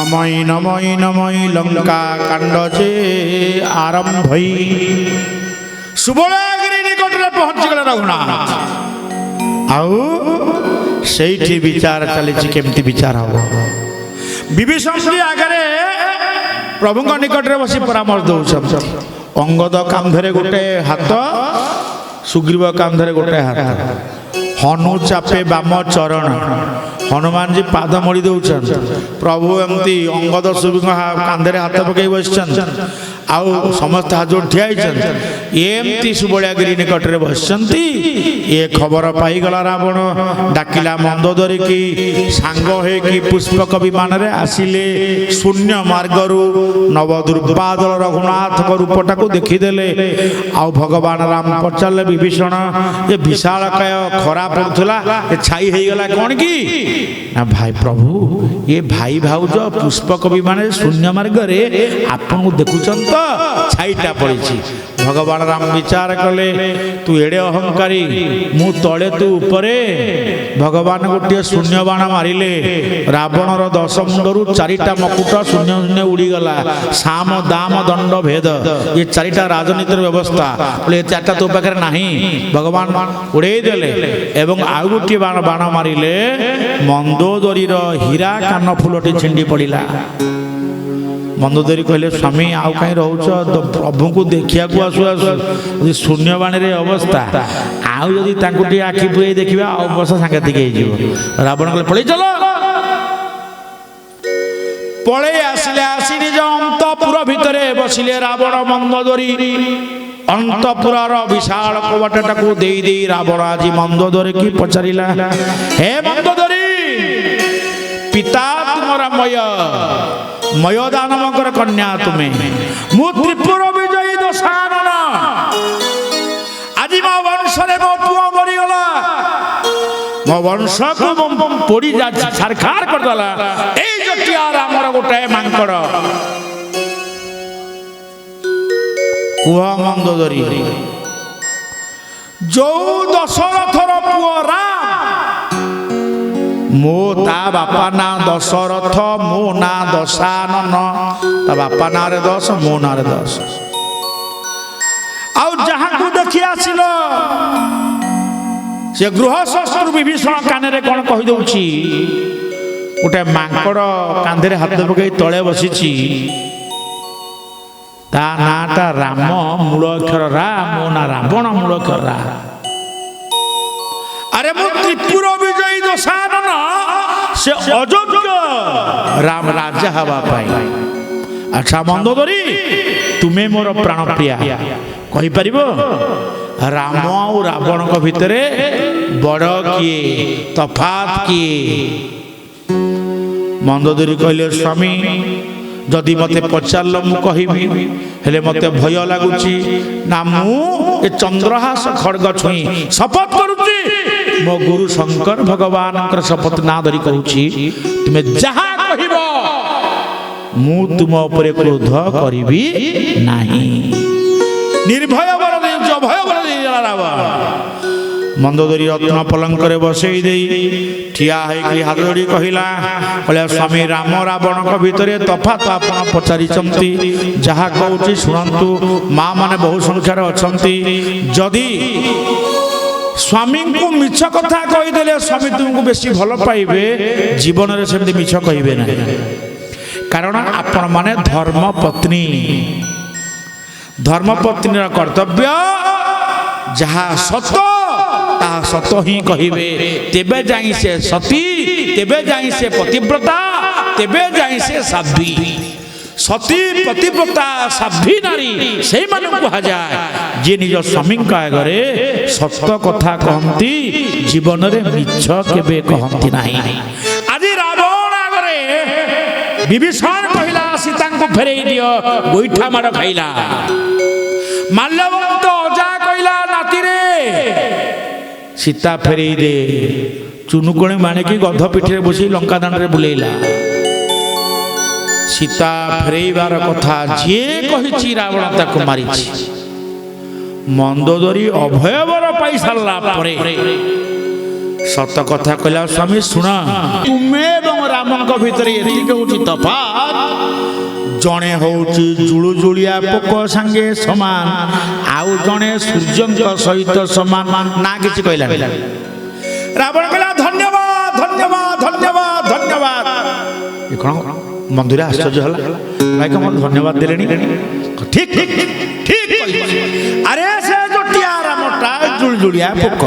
নমই নমই নমই লঙ্কা কাণ্ড যে আরম্ভই সুবর্ণগিরি নিকটরে পৌঁছিগলা রঘুনাଥ। ଆଉ ସେଇଠି ବିଚାର ଚାଲିଛି କେମିତି ବିଚାର ହବ। ବିଭୀଷଣ ଆଗରେ ପ୍ରଭୁଙ୍କ ନିକଟରେ ବସି ପରାମର୍ଶ ଦେଉଛନ୍ତି। ଅଙ୍ଗଦ କାନ୍ଧରେ ଗୋଟେ ହାତ, ସୁଗ୍ରୀବ କାନ୍ଧରେ ଗୋଟେ ହାତ, ହନୁ ଚାପେ ବାମ ଚରଣ। ହନୁମାନଜୀ ପାଦ ମୋଡ଼ି ଦେଉଛନ୍ତି, ପ୍ରଭୁ ଏମିତି ଅଙ୍ଗଦ ସୁଗ୍ରୀବଙ୍କ କାନ୍ଧରେ ହାତ ପକାଇ ବସିଛନ୍ତି, ଆଉ ସମସ୍ତେ ହାତ ଯୋଡ଼ି ଠିଆ ହେଇଛନ୍ତି। ଏମିତି ସୁବଳୟାଗିରି ନିକଟରେ ବସିଛନ୍ତି। ଏ ଖବର ପାଇଗଲା ରାବଣ, ଡାକିଲା ମନ୍ଦୋଦରୀକି, ସାଙ୍ଗ ହେଇକି ପୁଷ୍ପକ ବିମାନରେ ଆସିଲେ। ଶୂନ୍ୟ ମାର୍ଗରୁ ନବ ଦୁର୍ବାଦଳ ରଘୁନାଥଙ୍କ ରୂପଟାକୁ ଦେଖିଦେଲେ। ଆଉ ଭଗବାନ ରାମ ପଚାରିଲେ, ବିଭୀଷଣ ଏ ବିଶାଳକାୟ ଖରା ପଡୁଥିଲା, ଏ ଛାଇ ହେଇଗଲା କ'ଣ କି? ନା ଭାଇ ପ୍ରଭୁ, ଏ ଭାଇ ଭାଉଜ ପୁଷ୍ପକ ବିମାନରେ ଶୂନ୍ୟ ମାର୍ଗରେ ଆପଣଙ୍କୁ ଦେଖୁଛନ୍ତି ତ, ଛାଇଟା ପଡ଼ିଛି। ଭଗବାନ ରାମ ବିଚାର କଲେ, ତୁ ଏଡ଼େ ଅହଙ୍କାରୀ, ମୁଁ ତଳେ ତୁ ଉପରେ। ଭଗବାନ ଗୋଟିଏ ଶୂନ୍ୟ ବାଣ ମାରିଲେ, ରାବଣର 10 ମୁଣ୍ଡରୁ 4ଟା ମକୁଟ ଶୂନ୍ୟ ଶୂନ୍ୟ ଉଡ଼ିଗଲା। ସାମ ଦାମ ଦଣ୍ଡ ଭେଦ, ଏ 4ଟା ରାଜନୀତିର ବ୍ୟବସ୍ଥା, ଏ 4ଟା ତୋ ପାଖରେ ନାହିଁ। ଭଗବାନ ଉଡ଼େଇ ଦେଲେ ଏବଂ ଆଉ ଗୋଟିଏ ବାଣ ମାରିଲେ, ମନ୍ଦୋଦରୀର ହୀରା କାନ ଫୁଲଟି ଛିଣ୍ଡି ପଡ଼ିଲା। ମନ୍ଦୋଦରୀ କହିଲେ, ସ୍ୱାମୀ ଆଉ କାହିଁ ରହୁଛ? ପ୍ରଭୁଙ୍କୁ ଦେଖିବାକୁ ଆସୁ ଆସୁ ଯଦି ଶୂନ୍ୟବାଣୀରେ ଅବସ୍ଥା, ଆଉ ଯଦି ତାଙ୍କୁ ଟିକେ ଆଖି ପୁରେଇ ଦେଖିବା ଆଉ ଅବସ୍ଥା ସାଂଘାତିକ ହେଇଯିବ। ରାବଣ କହିଲେ, ପଳେଇ ଚାଲ। ପଳେଇ ଆସିଲେ, ଆସି ନିଜ ଅନ୍ତପୁର ଭିତରେ ବସିଲେ ରାବଣ ମନ୍ଦୋଦରୀ। ଅନ୍ତପୁରର ବିଶାଳ କବାଟଟାକୁ ଦେଇ ଦେଇ ରାବଣ ଆଜି ମନ୍ଦୋଦରୀକି ପଚାରିଲା, ହେ ମନ୍ଦୋଦରୀ, ପିତା ତୁମର ମୟୋଦା ନାମକର କନ୍ୟା ତୁମେ, ମୁଁ ତ୍ରିପୁର ବିଜୟୀ ଦଶାନନ। ଆଜି ମୋ ବଂଶରେ ମୋ ପୁଅ ମରିଗଲା, ମୋ ବଂଶକୁ ପୋଡ଼ି ଛାରଖାର କରିଦେଲା ଏଇ ଜଟିଆର ଆମର ଗୋଟାଏ ମାଙ୍କଡ଼। କୁହ ମନ୍ଦୋଦରୀ, ଯୋଉ ଦଶରଥର ପୁଅ ରାମ, ମୋ ତା ବାପା ନାଁ ଦଶରଥ, ମୋ ନାଁ ଦଶାନନ। ତା ବାପା ନାଁରେ 10, ମୋ ନାଁରେ 10। ଆଉ ଯାହାକୁ ଦେଖି ଆସିଲ ସେ ଗୃହଶତ୍ରୁ ବିଭୀଷଣ କାନରେ କ'ଣ କହିଦେଉଛି? ଗୋଟେ ମାଙ୍କଡ଼ କାନ୍ଧରେ ହାତ ପକାଇ ତଳେ ବସିଛି, ତା ନାଁଟା ରାମ, ମୂଳ ଅକ୍ଷର ରା, ମୋ ନାଁ ରାବଣ, ମୂଳ ଅକ୍ଷର ରା। ଆରେ ମୁଁ ତ୍ରିପୁର ବିଜୟୀ ଦଶାନନ, ସେ ଅଯୋଗ୍ୟ ରାମ ରାଜା ହେବା ପାଇଁ। ଆଚ୍ଛା ମନ୍ଦୋଦରୀ, ତୁମେ ମୋର ପ୍ରାଣପ୍ରିୟା, କହିପାରିବ ରାମ ଆଉ ରାବଣଙ୍କ ଭିତରେ ବଡ଼ କିଏ, ତଫାତ୍ କିଏ? ମନ୍ଦୋଦରୀ କହିଲେ, ସ୍ୱାମୀ ଯଦି ମୋତେ ପଚାରିଲ ମୁଁ କହିବି, ହେଲେ ମୋତେ ଭୟ ଲାଗୁଛି। ନା ମୁଁ ଏ ଚନ୍ଦ୍ରହାସ ଖଡ୍ଗ ଛୁଇଁ ଶପଥ କରୁଛି, ମୋ ଗୁରୁ ଶଙ୍କର ଭଗବାନଙ୍କର ଶପଥ ନାଁ ଧରି କହୁଛି, ତୁମେ ଯାହା କହିବ ମୁଁ ତୁମ ଉପରେ କ୍ରୋଧ କରିବି ନାହିଁ। ନିର୍ଭୟ ବର ଦେଇଛ, ଭୟ ବର ଦେଇଦେଲା ରାବଣ। ମନ୍ଦୋଦରୀ ରତ୍ନ ପଲଙ୍କରେ ବସେଇ ଦେଇ ଠିଆ ହେଇକି ହାତ ଯୋଡ଼ି କହିଲା, ସ୍ୱାମୀ ରାମ ରାବଣଙ୍କ ଭିତରେ ତଫାତ୍ ଆପଣ ପଚାରିଛନ୍ତି, ଯାହା କହୁଛି ଶୁଣନ୍ତୁ। ମା ମାନେ ବହୁ ସଂଖ୍ୟାରେ ଅଛନ୍ତି, ଯଦି ସ୍ୱାମୀଙ୍କୁ ମିଛ କଥା କହିଦେଲେ ସ୍ୱାମୀ ତୁମକୁ ବେଶୀ ଭଲ ପାଇବେ, ଜୀବନରେ ସେମିତି ମିଛ କହିବେ ନାହିଁ। କାରଣ ଆପଣମାନେ ଧର୍ମପତ୍ନୀ। ଧର୍ମପତ୍ନୀର କର୍ତ୍ତବ୍ୟ ଯାହା ସତ ତାହା ସତ ହିଁ କହିବେ। ତେବେ ଯାଇ ସେ ସତୀ, ତେବେ ଯାଇ ସେ ପତିବ୍ରତା, ତେବେ ଯାଇ ସେ ସାଧ୍ୱୀ। ସତୀ, ପତିବ୍ରତା, ସାଧ୍ୱୀ ନାରୀ ସେଇମାନଙ୍କୁ କୁହାଯାଏ ଯିଏ ନିଜ ସ୍ୱାମୀଙ୍କ ଆଗରେ ସତ କଥା କହନ୍ତି, ଜୀବନରେ ମିଛ କେବେ କହନ୍ତି ନାହିଁ। ଆଜି ରାବଣ ଆଗରେ ବିଭୀଷଣ କହିଲା, ସୀତାଙ୍କୁ ଫେରେଇ ଦିଅ, ଗୋଇଠା ମାଡ଼ ଖାଇଲା। ମାଲ୍ୟବନ୍ତ ଅଜା କହିଲା, ନାତିରେ ସୀତା ଫେରେଇ ଦେ। ଚୁନୁକଣି ମାଣିକି ଗଧ ପିଠିରେ ବସି ଲଙ୍କା ଦାଣ୍ଡରେ ବୁଲେଇଲା। ସୀତା ଫେରେଇବାର କଥା ଯିଏ କହିଛି, ରାବଣ ତାକୁ ମାରିଛି। ମନ୍ଦୋଦରୀ ଅଭୟ ବର ପାଇ ସାରିଲା ପରେ सत कथा कहला स्वामी शुण तुमे एवं रामଙ୍କ ଭିତରେ ଏତିକି ହେଉଛି ତଫାତ ଜଣେ ହେଉଛି ଜୁଳୁଜୁଳିଆ ପୋକ ସାଙ୍ଗେ ସମାନ ଆଉ ଜଣେ ସୂର୍ଯ୍ୟଙ୍କ ସହିତ ସମାନ ନା କିଛି କହିଲାନି ରାବଣ କହିଲା ଧନ୍ୟବାଦ ଧନ୍ୟବାଦ ଧନ୍ୟବାଦ ଧନ୍ୟବାଦ ଏ କ'ଣ ମନ୍ଦିର ଆଶ୍ଚର୍ଯ୍ୟ ହେଲା ଭାଇ କ'ଣ ଧନ୍ୟବାଦ ଦେଲେଣି ଠିକ ଠିକ ଠିକ ଆରେ ସେ ଜଟିଆ ରାମଟା ଜୁଳୁଜୁଳିଆ ପୋକ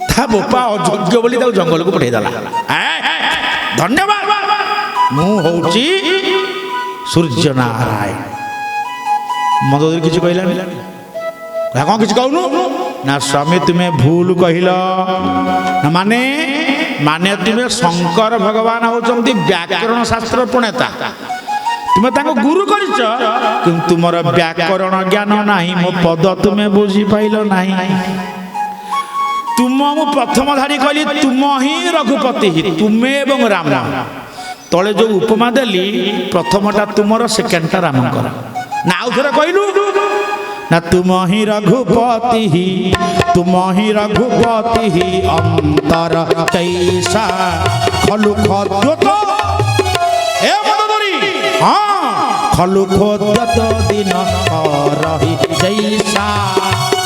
ତା ବୋପା ଅଯୋଗ୍ୟ ବୋଲି ତାକୁ ଜଙ୍ଗଲକୁ ପଠେଇଦେଲା ଧନ୍ୟବାଦ ମୁଁ ହେଉଛି ସୂର୍ଯ୍ୟ ନାରାୟଣ ମନ୍ଦୋଦରୀ କିଛି କହିଲାନି କ'ଣ କିଛି କହୁନୁ ନା ସ୍ୱାମୀ ତୁମେ ଭୁଲ କହିଲ ମାନେ ମାନେ ତୁମେ ଶଙ୍କର ଭଗବାନ ହେଉଛନ୍ତି ବ୍ୟାକରଣ ଶାସ୍ତ୍ର ପ୍ରଣେତା ତୁମେ ତାଙ୍କୁ ଗୁରୁ କରିଛ କିନ୍ତୁ ତୁମର ବ୍ୟାକରଣ ଜ୍ଞାନ ନାହିଁ ମୋ ପଦ ତୁମେ ବୁଝିପାଇଲ ନାହିଁ ତୁମ ମୁଁ ପ୍ରଥମ ଧାଡ଼ି କହିଲି ତୁମ ହିଁ ରଘୁପତି ତୁମେ ଏବଂ ରାମ ତଳେ ଯୋଉ ଉପମା ଦେଲି ପ୍ରଥମଟା ତୁମର ସେକେଣ୍ଡଟା ରାମଙ୍କର ନା ଆଉ ଥରେ କହିଲୁ ନା ତୁମ ହିଁ ରଘୁପତି ଅନ୍ତର କୈସା ଖଲୁ ଖଦ୍ୟତ ଏ ମନ୍ଦୋଦରୀ ହଁ ଖଲୁ ଖଦ୍ୟତ ଦିନ ରହି ଜୈସା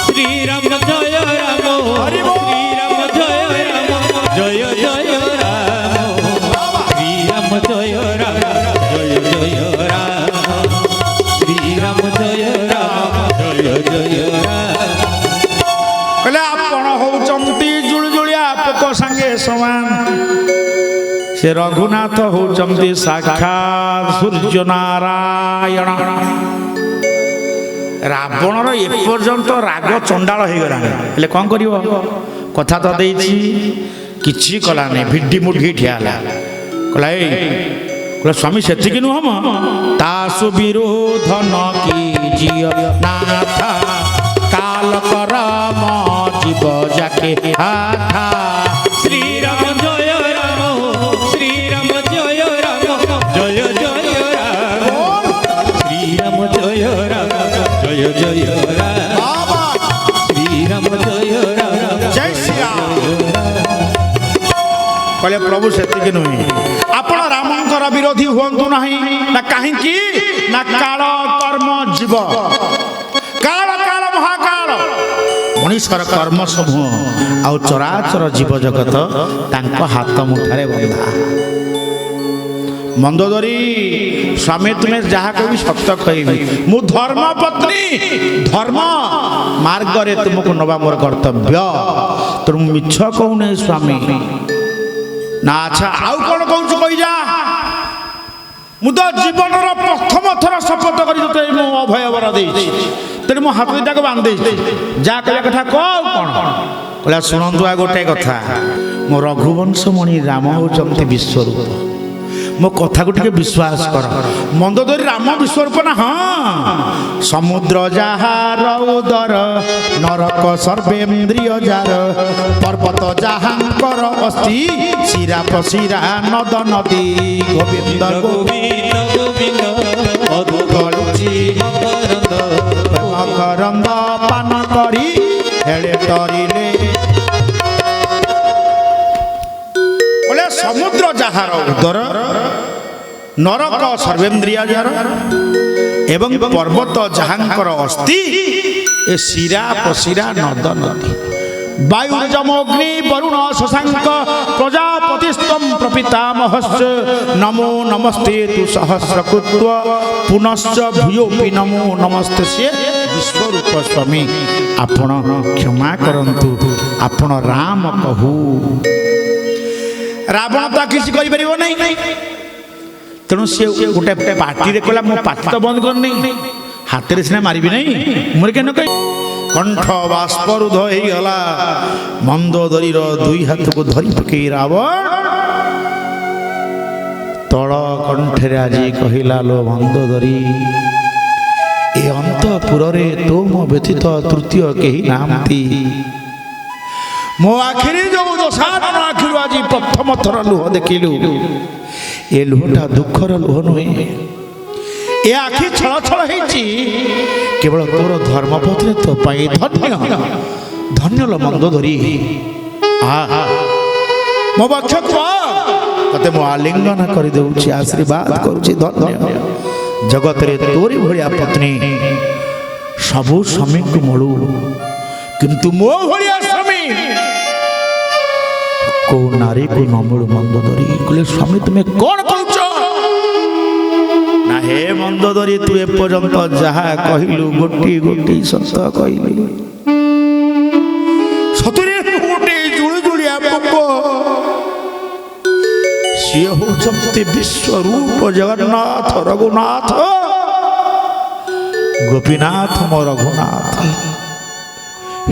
শ্রীরাম জয় রাম শ্রীরাম জয় রাম জয় জয় রাম শ্রীরাম জয় রাম জয় জয় রাম শ্রীরাম জয় রাম জয় জয় রাম କହିଲେ ଆପଣ ହଉଛନ୍ତି ଜୁଳୁଜୁଳିଆ ପୋକ ସାଙ୍ଗେ ସମାନ ସେ ରଘୁନାଥ ହଉଛନ୍ତି ସାକ୍ଷାତ ସୂର୍ଯ୍ୟ ନାରାୟଣ ରାବଣର ଏପର୍ଯ୍ୟନ୍ତ ରାଗ ଚଣ୍ଡାଳ ହେଇଗଲାଣି ହେଲେ କ'ଣ କରିବ କଥା ତ ଦେଇଛି କିଛି କଲାନି ଭିଡ଼ି ମୁଠି ଠିଆ ହେଲା କହିଲା କହିଲା ସ୍ୱାମୀ ସେତିକି ନୁହଁ ମ ତାସୁ ବିରୋଧନ କି ଝିଅ ନାଥା କାଲ କରମ ଜୀବ ଯାକେ ହାଥା শ্রীরাম জয় রাম শ্রীরাম জয় রাম জয় জয় রাম শ্রীরাম জয় রাম জয় জয় রাম শ্রীরাম জয় রাম ଜୟ ଶ୍ରୀରାମ କହିଲେ ପ୍ରଭୁ ସେତିକି ନୁହେଁ ଆପଣ ରାମଙ୍କର ବିରୋଧୀ ହୁଅନ୍ତୁ ନାହିଁ ନା କାହିଁକି ନା କାଳ କର୍ମ ଜୀବ କାଳ କାଳ ମହାକାଳ ମଣିଷର କର୍ମ ସମୂହ ଆଉ ଚରାଚର ଜୀବ ଜଗତ ତାଙ୍କ ହାତ ମୁଠାରେ ବନ୍ଧା ମନ୍ଦୋଦରୀ ସ୍ୱାମୀ ତୁମେ ଯାହା କହିବି ସତ୍ୟ କହିବି ମୁଁ ଧର୍ମ ପତ୍ନୀ ଧର୍ମ ମାର୍ଗରେ ତୁମକୁ ନେବା ମୋର କର୍ତ୍ତବ୍ୟ ତେଣୁ ମୁଁ ମିଛ କହୁନାହିଁ ସ୍ୱାମୀ ନା ଆଚ୍ଛା ଆଉ କ'ଣ କହୁଛୁ କହିଯା ମୁଁ ତ ଜୀବନର ପ୍ରଥମ ଥର ଶପଥ କରି ତୋତେ ମୁଁ ଅଭୟବର ଦେଇଛି ତେଣୁ ମୋ ହାତ ଦୁଇଟାକୁ ବାନ୍ଧି ଦେଇଛି ଯାହା କହିବା କଥା କହ ଆଉ କ'ଣ କହିଲା ଶୁଣନ୍ତୁ ଆଉ ଗୋଟେ କଥା ମୋ ରଘୁବଂଶମଣି ରାମ ହେଉଛନ୍ତି ବିଶ୍ୱରୂପ ମୋ କଥାକୁ ଟିକେ ବିଶ୍ୱାସ କର ମନ୍ଦୋଦରୀ ରାମ ବିଶ୍ୱରୂପ ନା ହଁ ସମୁଦ୍ର ଯାହାର ଉଦର ନରକ ସର୍ବେନ୍ଦ୍ରିୟ ଯାର ପର୍ବତ ଯାହାଙ୍କର ଅସ୍ଥି ଶିରା ପ୍ରଶିରା ନଦ ନଦୀ ଗୋବିନ୍ଦ গোবিন্দ গোবিন্দ ଗଳୁଛି ମକରନ୍ଦ ପାନ କରି ହେଳେ ତରିଲେ ବୋଲେ ସମୁଦ୍ର ଯାହାର ଉଦର ନରକ ସର୍ବେନ୍ଦ୍ରିୟ ଯାର ଏବଂ ପର୍ବତ ଯାହାଙ୍କର ଅସ୍ଥି ଏ ଶିରା ପ୍ରଶିରା ନଦ ନଦୀ ବାୟୁ ଯମୋଗ୍ନି ବରୁଣ ଶଶାଙ୍କ ପ୍ରଜାପତିସ୍ତଂ ପ୍ରପିତାମହସ୍ୟ ନମୋ ନମସ୍ତେ ତୁ ସହସ୍ରକୃତ୍ୱ ପୁନଶ୍ଚ ଭୂୟୋପି ନମୋ ନମସ୍ତେ ସେ ବିଶ୍ୱରୂପ ସ୍ୱାମୀ ଆପଣ କ୍ଷମା କରନ୍ତୁ ଆପଣ ରାମ କହୁ ରାବଣ ତ କିଛି କରିପାରିବ ନାହିଁ ତେଣୁ ସେ ଗୋଟେ ପାଟିରେ କହିଲା ମୋ ପାଟି ତ ବନ୍ଦ କରିନି ହାତରେ ସିନା ମାରିବି ନାହିଁ ମୋର କେନ କହି କଣ୍ଠ ବାଷ୍ପରୁଦ୍ଧ ହେଇଗଲା ମନ୍ଦୋଦରୀର ଦୁଇ ହାତକୁ ଧରି ପକେଇ ରାବଣ ତଳ କଣ୍ଠରେ ଆଜି କହିଲା ଲୋ ମନ୍ଦୋଦରୀ ଏ ଅନ୍ତପୁରରେ ତୋ ମୋ ବ୍ୟତୀତ ତୃତୀୟ କେହି ନାହାନ୍ତି ମୋ ଆଖିରେ ଯୋଉ ଦୋଷାନ ଆଖିରୁ ଆଜି ପ୍ରଥମ ଥର ଲୁହ ଦେଖିଲୁ ଏ ଲୁହଟା ଦୁଃଖର ଲୁହ ନୁହେଁ ଏ ଆଖି ଛଳ ଛଳ ହେଇଛି କେବଳ ତୋର ଧର୍ମପତ୍ନୀ ତୋ ପାଇଁ ଧନ୍ୟ ଧନ୍ୟ ଲୋ ମନ୍ଦୋଦରୀ ମୋ ବକ୍ଷ ତତେ ମୁଁ ଆଲିଙ୍ଗନ କରିଦେଉଛି ଆଶୀର୍ବାଦ କରୁଛି ଧନ୍ୟ ଜଗତରେ ତୋରି ଭଳିଆ ପତ୍ନୀ ସବୁ ସ୍ୱାମୀଙ୍କୁ ମିଳୁ କିନ୍ତୁ ମୋ ଭଳିଆ ସ୍ୱାମୀ କୋଉ ନାରୀକୁ ନ ମିଳୁ ମନ୍ଦୋଦରୀ କହିଲେ ସ୍ୱାମୀ ତୁମେ କଣ କହୁଛ ନା ହେ ମନ୍ଦୋଦରୀ ତୁ ଏପର୍ଯ୍ୟନ୍ତ ଯାହା କହିଲୁ ଗୋଟି ଗୋଟି ସତ କହିଲୁ ସତରେ ଗୋଟେ ଜୁଳୁଜୁଳିଆ ପୋକ ସିଏ ହଉଛନ୍ତି ବିଶ୍ୱରୂପ ଜଗନ୍ନାଥ ରଘୁନାଥ ଗୋପୀନାଥ ମୋ ରଘୁନାଥ